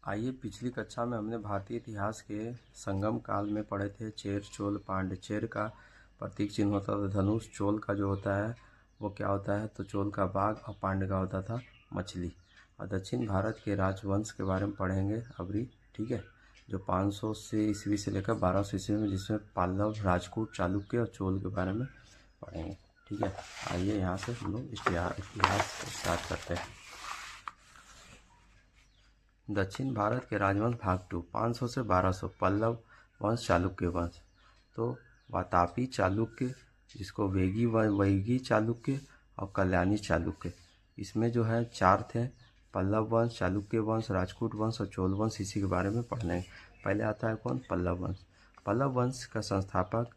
आइए, पिछली कक्षा में हमने भारतीय इतिहास के संगम काल में पढ़े थे चेर, चोल, पांड्य। चेर का प्रतीक चिन्ह होता था धनुष, चोल का जो होता है वो क्या होता है तो चोल का बाघ, और पांड्य का होता था मछली। और दक्षिण भारत के राजवंश के बारे में पढ़ेंगे अभी, ठीक है, जो 500 से ईस्वी से लेकर 1200 ईस्वी में, जिसमें पल्लव, राजपूत, चालुक्य और चोल के बारे में पढ़ेंगे। ठीक है, आइए यहाँ से हम लोग इतिहास स्टार्ट करते हैं। दक्षिण भारत के राजवंश भाग 2, 500 से 1200, पल्लव वंश, चालुक्य वंश। तो वातापी चालुक्य, जिसको वैगी चालुक्य और कल्याणी चालुक्य, इसमें जो है 4 थे, पल्लव वंश, चालुक्य वंश, राजपूत वंश और चोल वंश। इसी के बारे में पढ़ना है। पहले आता है कौन? पल्लव वंश। पल्लव वंश का संस्थापक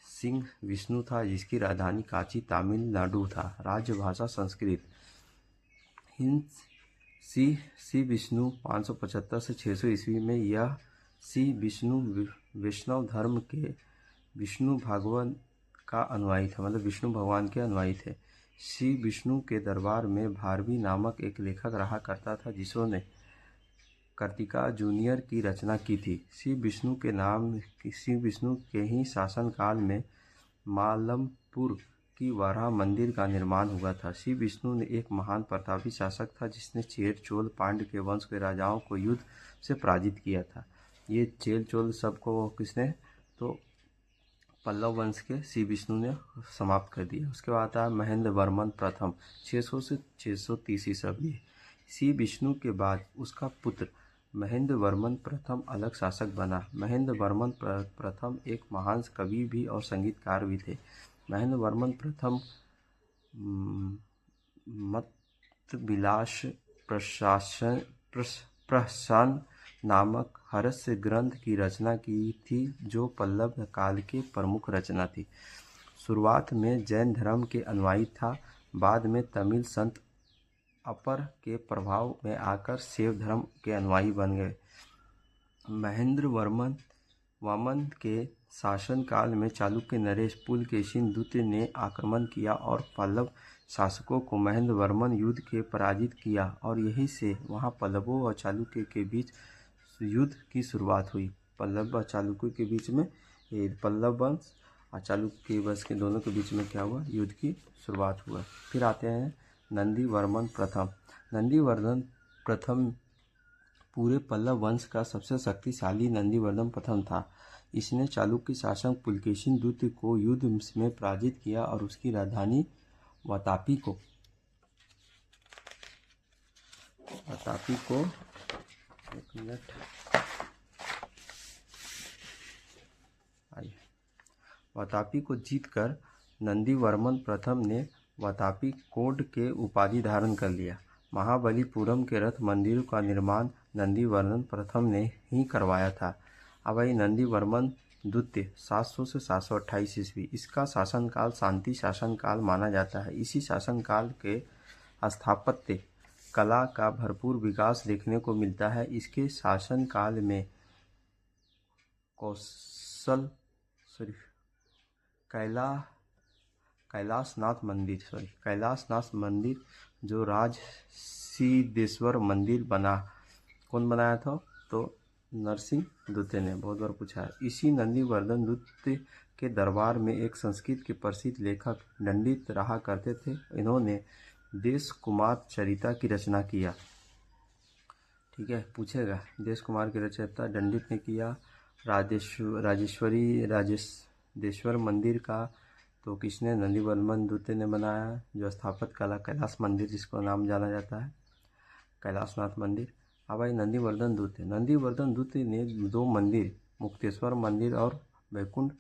सिंह विष्णु था, जिसकी राजधानी कांची तमिलनाडु था। राजभाषा संस्कृत। हिंद सी विष्णु 575 से 600 ईस्वी में यह सी विष्णु वैष्णव धर्म के विष्णु भगवान का अनुयायी था, मतलब विष्णु भगवान के अनुयायी थे। सी विष्णु के दरबार में भारवी नामक एक लेखक रहा करता था, जिसने कार्तिका जूनियर की रचना की थी। सी विष्णु के ही शासनकाल में मालमपुर की वराह मंदिर का निर्माण हुआ था। श्री विष्णु ने एक महान प्रतापी शासक था, जिसने चेर, चोल, पांड्य के वंश के राजाओं को युद्ध से पराजित किया था। ये चेर, चोल सबको किसने? तो पल्लव वंश के श्री विष्णु ने समाप्त कर दिया। उसके बाद आता है महेंद्र वर्मन प्रथम, 600 से 630 ईस्वी। श्री विष्णु के बाद उसका पुत्र महेंद्र वर्मन प्रथम अलग शासक बना। महेंद्र वर्मन प्रथम एक महान कवि भी और संगीतकार भी थे। महेंद्र वर्मन प्रथम मतविलास प्रशासन नामक रहस्य ग्रंथ की रचना की थी, जो पल्लव काल के प्रमुख रचना थी। शुरुआत में जैन धर्म के अनुयायी था, बाद में तमिल संत अपर के प्रभाव में आकर शैव धर्म के अनुयायी बन गए। महेंद्र वर्मन के शासनकाल में चालुक्य नरेश पुलकेशिन द्वितीय ने आक्रमण किया और पल्लव शासकों को महेंद्र वर्मन युद्ध के पराजित किया, और यहीं से वहां पल्लवों और चालुक्य के बीच युद्ध की शुरुआत हुई। पल्लव और चालुक्य के बीच में, पल्लव वंश और चालुक्य वंश के दोनों के बीच में क्या हुआ? युद्ध की शुरुआत हुआ। फिर आते हैं नंदी वर्मन प्रथम। नंदी वर्मन प्रथम पूरे पल्लव वंश का सबसे शक्तिशाली नंदीवर्धन प्रथम था। इसने चालुक्य शासक पुलकेशिन द्वितीय को युद्ध में पराजित किया और उसकी राजधानी वातापी को जीतकर नंदीवर्मन प्रथम ने वातापी कोड के उपाधि धारण कर लिया। महाबलीपुरम के रथ मंदिर का निर्माण नंदीवर्मन प्रथम ने ही करवाया था। अब आई नंदीवर्मन द्वितीय 700 से 728 ईस्वी। इसका शासनकाल शांति शासनकाल माना जाता है। इसी शासनकाल के स्थापत्य कला का भरपूर विकास देखने को मिलता है। इसके शासनकाल में कैलाशनाथ मंदिर जो राजसिद्धेश्वर मंदिर बना, कौन बनाया था? तो नरसिंह द्वितीय ने। बहुत बार पूछा है। इसी नंदीवर्धन द्वितीय के दरबार में एक संस्कृत के प्रसिद्ध लेखक दंडित रहा करते थे। इन्होंने देश कुमार चरिता की रचना किया। ठीक है, पूछेगा। देश कुमार की रचना दंडित ने किया। राजेश्वर मंदिर का तो किसने? नंदीवर्मन द्वितीय ने बनाया। जो स्थापत कला कैलाश मंदिर, जिसको नाम जाना जाता है कैलाशनाथ मंदिर। अब आई नंदीवर्धन द्वितीय ने 2 मंदिर, मुक्तेश्वर मंदिर और वैकुंठ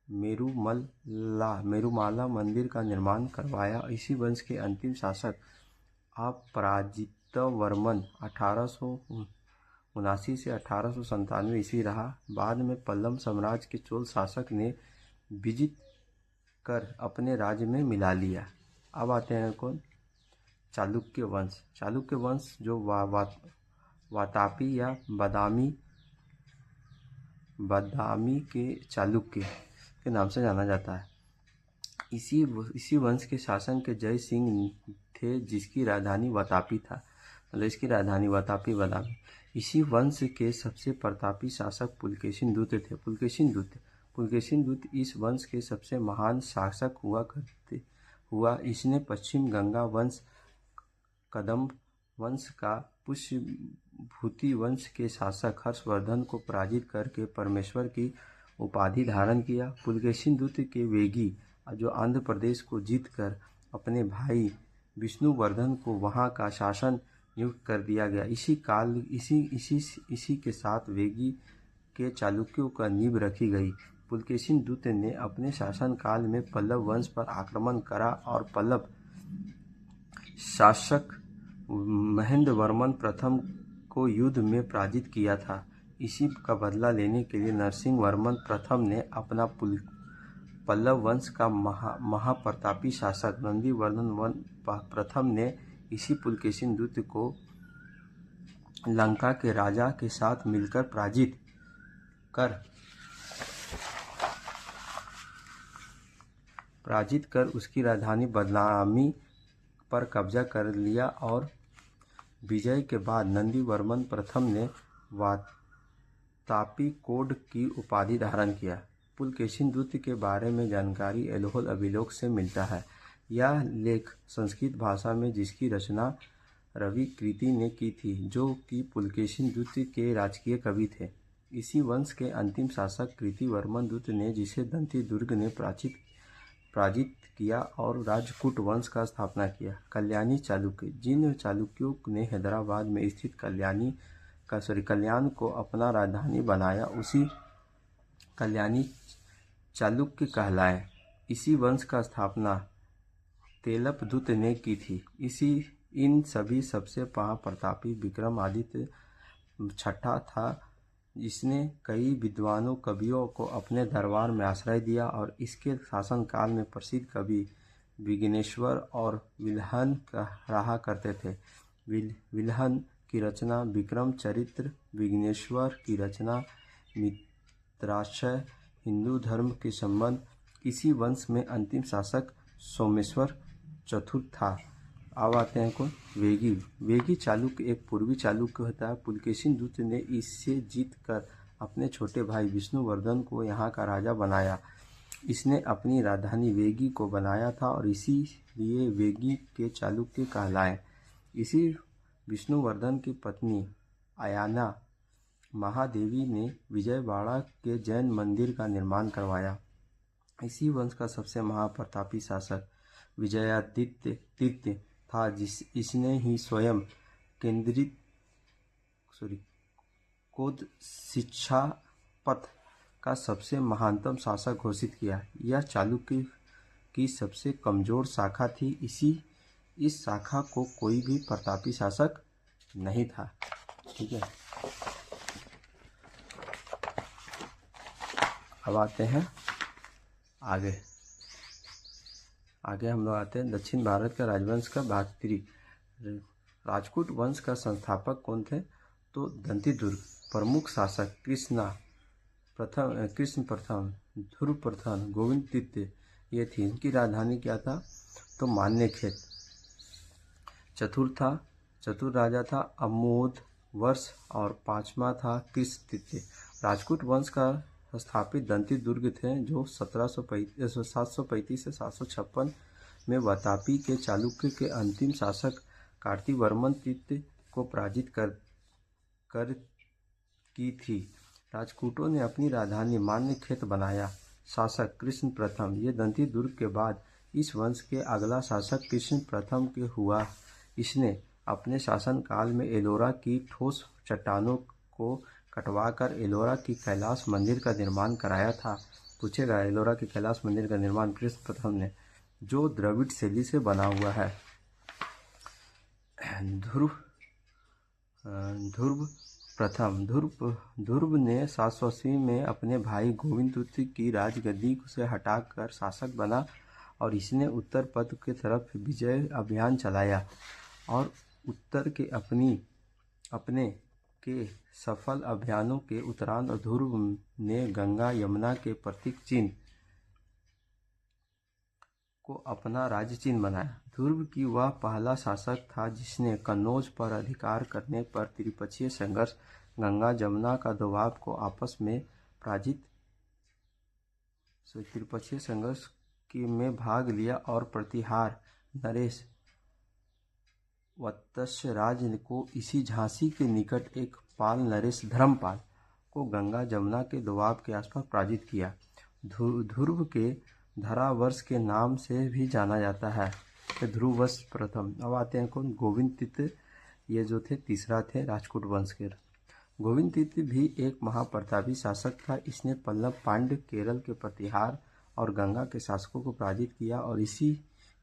मेरुमाला मंदिर का निर्माण करवाया। इसी वंश के अंतिम शासक अपराजितवर्मन 1879 से 1897 ईस्वी रहा। बाद में पल्लव साम्राज्य के चोल शासक ने विजित कर अपने राज्य में मिला लिया। अब आते हैं कौन? चालुक्य वंश जो वातापी या बादामी के चालुक्य के नाम से जाना जाता है। इसी वंश के शासन के जय सिंह थे, जिसकी राजधानी वातापी था। मतलब इसकी राजधानी वातापी बादामी। इसी वंश के सबसे प्रतापी शासक पुलकेशिन दूत थे। पुलकेशिन दूत इस वंश के सबसे महान शासक हुआ। इसने पश्चिम गंगा वंश, कदम्ब वंश का पुष्यभूति वंश के शासक हर्षवर्धन को पराजित करके परमेश्वर की उपाधि धारण किया। पुलकेशिन दूत के वेगी, जो आंध्र प्रदेश को जीतकर अपने भाई विष्णुवर्धन को वहां का शासन नियुक्त कर दिया गया। इसी के साथ वेगी के चालुक्यों का नींव रखी गई। पुलकेशिन दूत ने अपने शासन काल में पल्लव वंश पर आक्रमण करा और पल्लव शासक महेंद्र वर्मन प्रथम को युद्ध में पराजित किया था। इसी का बदला लेने के लिए नरसिंह वर्मन प्रथम ने अपना पल्लव वंश का महाप्रतापी शासक नंदीवर्धन प्रथम ने इसी पुलकेशिन दूत को लंका के राजा के साथ मिलकर पराजित कर उसकी राजधानी बदामी पर कब्जा कर लिया और विजय के बाद नंदीवर्मन प्रथम ने वातापी कोड की उपाधि धारण किया। पुलकेशिन दूत के बारे में जानकारी ऐहोल अभिलेख से मिलता है। यह लेख संस्कृत भाषा में जिसकी रचना रवि कृति ने की थी, जो कि पुलकेशिन दूत के राजकीय कवि थे। इसी वंश के अंतिम शासक कृतिवर्मन दूत ने, जिसे दंती दुर्ग ने पराजित किया और राजकूट वंश का स्थापना किया। कल्याणी चालुक्य, जिन चालुक्यों ने हैदराबाद में स्थित कल्याण को अपना राजधानी बनाया, उसी कल्याणी चालुक्य कहलाए। इसी वंश का स्थापना तेलपदूत ने की थी। इन सभी सबसे महाप्रतापी विक्रमादित्य छठा था, जिसने कई विद्वानों कवियों को अपने दरबार में आश्रय दिया और इसके शासनकाल में प्रसिद्ध कवि विघ्नेश्वर और विल्हन रहा करते थे। विल्हन की रचना विक्रम चरित्र, विघ्नेश्वर की रचना मित्राक्षय, हिंदू धर्म के संबंध। इसी वंश में अंतिम शासक सोमेश्वर चतुर्थ था। अब आते हैं कौन? वेगी चालुक्य एक पूर्वी चालुक्य होता है। पुलकेशिन दूत ने इससे जीत कर अपने छोटे भाई विष्णुवर्धन को यहाँ का राजा बनाया। इसने अपनी राजधानी वेगी को बनाया था और इसीलिए वेगी के चालुक्य कहलाए। इसी विष्णुवर्धन की पत्नी अयाना महादेवी ने विजयवाड़ा के जैन मंदिर का निर्माण करवाया। इसी वंश का सबसे महाप्रतापी शासक विजयादित्य तृतीय था। इसने ही स्वयं कोद शिक्षा पथ का सबसे महानतम शासक घोषित किया। यह चालुक्य की सबसे कमजोर शाखा थी। इस शाखा को कोई भी प्रतापी शासक नहीं था। ठीक है, अब आते हैं आगे हम लोग आते हैं दक्षिण भारत का राजवंश का भाग 3। राजपूत वंश का संस्थापक कौन थे? तो दंती दुर्ग। प्रमुख शासक कृष्ण प्रथम, ध्रुव प्रथम, गोविंद तृतीय ये थी। इनकी राजधानी क्या था? तो मान्यखेत। चतुर्थ राजा था अमोद वर्ष और पांचवा था कृष्ण तृतीय। राजपूत वंश का स्थापित दंती दुर्ग थे, जो 735 से 756 में वातापी के चालुक्य के अंतिम शासक कार्तिवर्मन तृतीय को पराजित कर की थी। राजपूतों ने अपनी राजधानी मान्यखेत बनाया। शासक कृष्ण प्रथम। ये दंती दुर्ग के बाद इस वंश के अगला शासक कृष्ण प्रथम के हुआ। इसने अपने शासन काल में एलोरा की ठोस चट्टानों को कटवाकर एलोरा की कैलाश मंदिर का निर्माण कराया था। पूछेगा, एलोरा की कैलाश मंदिर का निर्माण कृष्ण प्रथम ने, जो द्रविड़ शैली से बना हुआ है। ध्रुव ने 780 में अपने भाई गोविंद तृतीय की राजगद्दी से हटाकर शासक बना और इसने उत्तर पथ की तरफ विजय अभियान चलाया और उत्तर के अपने के सफल अभियानों के उपरांत ध्रुव ने गंगा यमुना के प्रतीक चिन्ह को अपना राज्य चिन्ह बनाया। ध्रुव की वह पहला शासक था जिसने कन्नौज पर अधिकार करने पर त्रिपक्षीय संघर्ष, गंगा जमुना का दबाव को आपस में पराजित त्रिपक्षीय संघर्ष में भाग लिया और प्रतिहार नरेश वत्सराज को इसी झांसी के निकट एक पाल नरेश धर्मपाल को गंगा जमुना के दोआब के आसपास पराजित किया। ध्रुव के धरावर्ष के नाम से भी जाना जाता है। ध्रुववंश प्रथम। अब आते हैं कौन? गोविंद तीर्थ। ये जो थे तीसरा थे राजपूत वंश के। गोविंद तीर्थ भी एक महाप्रतापी शासक था। इसने पल्लव, पांड्य, केरल के प्रतिहार और गंगा के शासकों को पराजित किया और इसी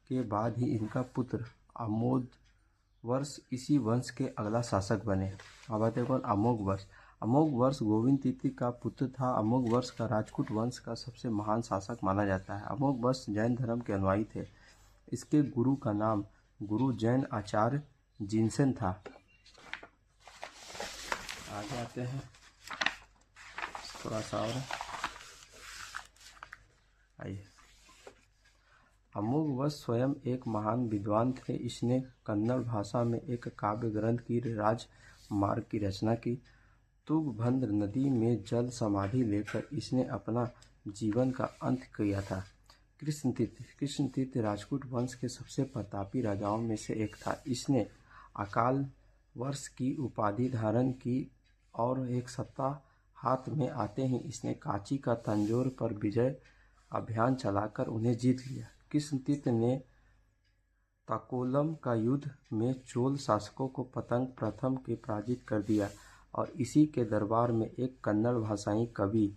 के बाद ही इनका पुत्र अमोघ वर्ष इसी वंश के अगला शासक बने। अब आते हैं कौन? अमोघ वर्ष। अमोघ वर्ष गोविंद तीर्थ का पुत्र था। अमोघ वर्ष का राजपूत वंश का सबसे महान शासक माना जाता है। अमोघ वर्ष जैन धर्म के अनुयायी थे। इसके गुरु का नाम गुरु जैन आचार्य जिनसेन था। आगे आते हैं थोड़ा सा और आइए। अमोघ वर्ष स्वयं एक महान विद्वान थे। इसने कन्नड़ भाषा में एक काव्य ग्रंथ की राजमार्ग की रचना की। तुंगभद्र नदी में जल समाधि लेकर इसने अपना जीवन का अंत किया था। कृष्ण तीर्थ राजपूत वंश के सबसे प्रतापी राजाओं में से एक था। इसने अकाल वर्ष की उपाधि धारण की और एक सप्ताह हाथ में आते ही इसने कांची का तंजौर पर विजय अभियान चलाकर उन्हें जीत लिया। कृष्ण तीर्थ ने तकोलम का युद्ध में चोल शासकों को पतंग प्रथम के पराजित कर दिया और इसी के दरबार में एक कन्नड़ भाषाई कवि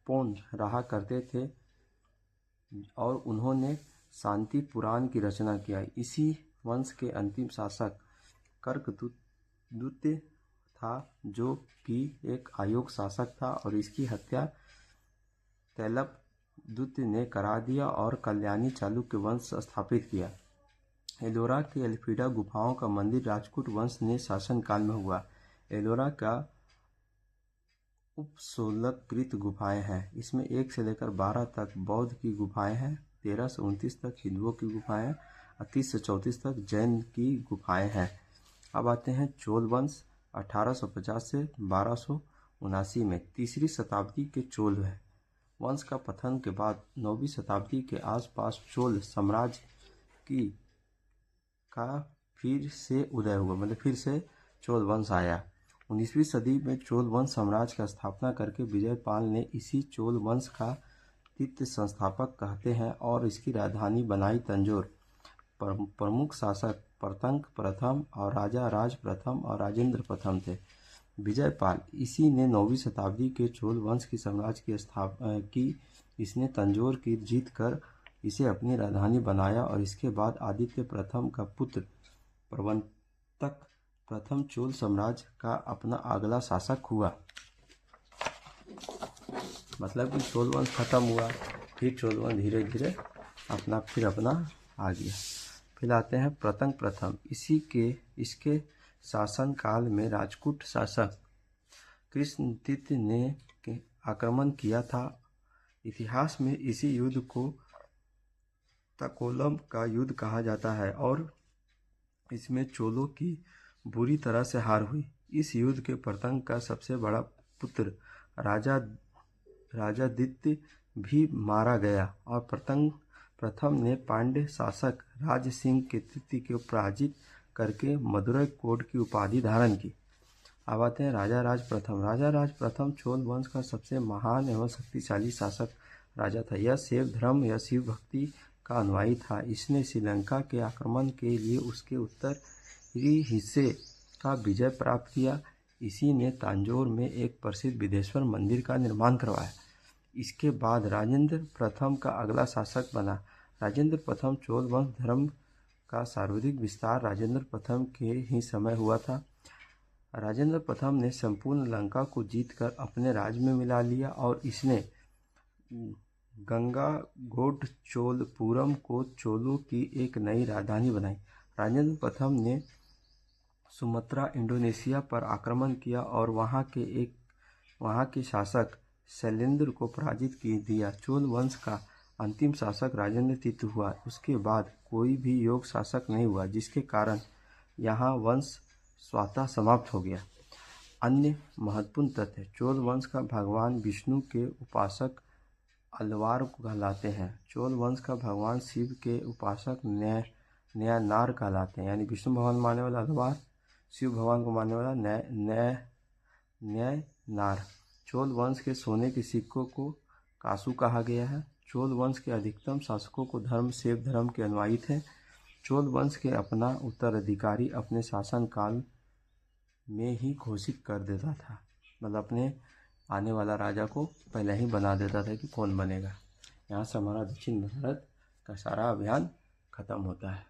पोन रहा करते थे और उन्होंने शांति पुराण की रचना किया। इसी वंश के अंतिम शासक कर्कदूत्य था जो कि एक अयोग्य शासक था और इसकी हत्या तैलपदूत्य ने करा दिया और कल्याणी चालुक्य वंश स्थापित किया। एलोरा के एल्फिडा गुफाओं का मंदिर राजपूत वंश ने शासनकाल में हुआ। एलोरा का उपसोलकृत गुफाएं हैं। इसमें 1 से लेकर 12 तक बौद्ध की गुफाएं हैं, 13 से 29 तक हिंदुओं की गुफाएं और 30 से 34 तक जैन की गुफाएं हैं। अब आते हैं चोल वंश। 1850 से 1279 में तीसरी शताब्दी के चोल है। वंश का पतन के बाद 9वीं शताब्दी के आसपास चोल साम्राज्य का फिर से उदय हुआ, मतलब फिर से चोल वंश आया। 19वीं सदी में चोल वंश साम्राज्य का स्थापना करके विजयपाल ने इसी चोल वंश का द्वितीय संस्थापक कहते हैं और इसकी राजधानी बनाई तंजौर। प्रमुख शासक प्रतंग प्रथम और राजा राज प्रथम और राजेंद्र प्रथम थे। विजयपाल इसी ने 9वीं शताब्दी के चोल वंश की साम्राज्य की स्थापना की। इसने तंजौर की जीत कर इसे अपनी राजधानी बनाया और इसके बाद आदित्य प्रथम का पुत्र प्रवर्तक प्रथम चोल साम्राज्य का अपना अगला शासक हुआ। मतलब कि चोल वंश खत्म हुआ, फिर चोल वंश धीरे धीरे अपना आ गया। फिर आते हैं प्रतंग प्रथम। इसके शासन काल में राजपूत शासक कृष्ण तीर्थ ने आक्रमण किया था। इतिहास में इसी युद्ध को तकोलम का युद्ध कहा जाता है और इसमें चोलों की बुरी तरह से हार हुई। इस युद्ध के प्रतंग का सबसे बड़ा पुत्र राजादित्य भी मारा गया और प्रतंग प्रथम ने पांड्य शासक राज सिंह के तृतीय को पराजित करके मदुरै कोट की उपाधि धारण की। अब आते हैं राजा राज प्रथम। राजा राज प्रथम चोल वंश का सबसे महान एवं शक्तिशाली शासक राजा था। यह शैव धर्म या शिव भक्ति का अनुयायी था। इसने श्रीलंका के आक्रमण के लिए उसके उत्तरी हिस्से का विजय प्राप्त किया। इसी ने तंजौर में एक प्रसिद्ध विदेश्वर मंदिर का निर्माण करवाया। इसके बाद राजेंद्र प्रथम का अगला शासक बना। राजेंद्र प्रथम चोल वंश धर्म का सर्वाधिक विस्तार राजेंद्र प्रथम के ही समय हुआ था। राजेंद्र प्रथम ने संपूर्ण लंका को जीतकर अपने राज्य में मिला लिया और इसने गंगा गोड चोलपुरम को चोलों की एक नई राजधानी बनाई। राजेंद्र प्रथम ने सुमात्रा इंडोनेशिया पर आक्रमण किया और वहां के शासक शैलेंद्र को पराजित कर दिया। चोल वंश का अंतिम शासक राजेंद्र तीर्थ हुआ। उसके बाद कोई भी योग शासक नहीं हुआ, जिसके कारण यहाँ वंश स्वतः समाप्त हो गया। अन्य महत्वपूर्ण तथ्य: चोल वंश का भगवान विष्णु के उपासक अलवार कहलाते हैं। चोल वंश का भगवान शिव के उपासक न्यायनार कहलाते हैं। यानी विष्णु भगवान को मानने वाला अलवार, शिव भगवान को मानने वाला न्यायनार। चोल वंश के सोने के सिक्कों को कासू कहा गया है। चोल वंश के अधिकतम शासकों को धर्म शैव धर्म के अनुयायी थे। चोल वंश के अपना उत्तराधिकारी अपने शासन काल में ही घोषित कर देता था, मतलब अपने आने वाला राजा को पहले ही बना देता था कि कौन बनेगा। यहाँ से हमारा दक्षिण भारत का सारा अभियान खत्म होता है।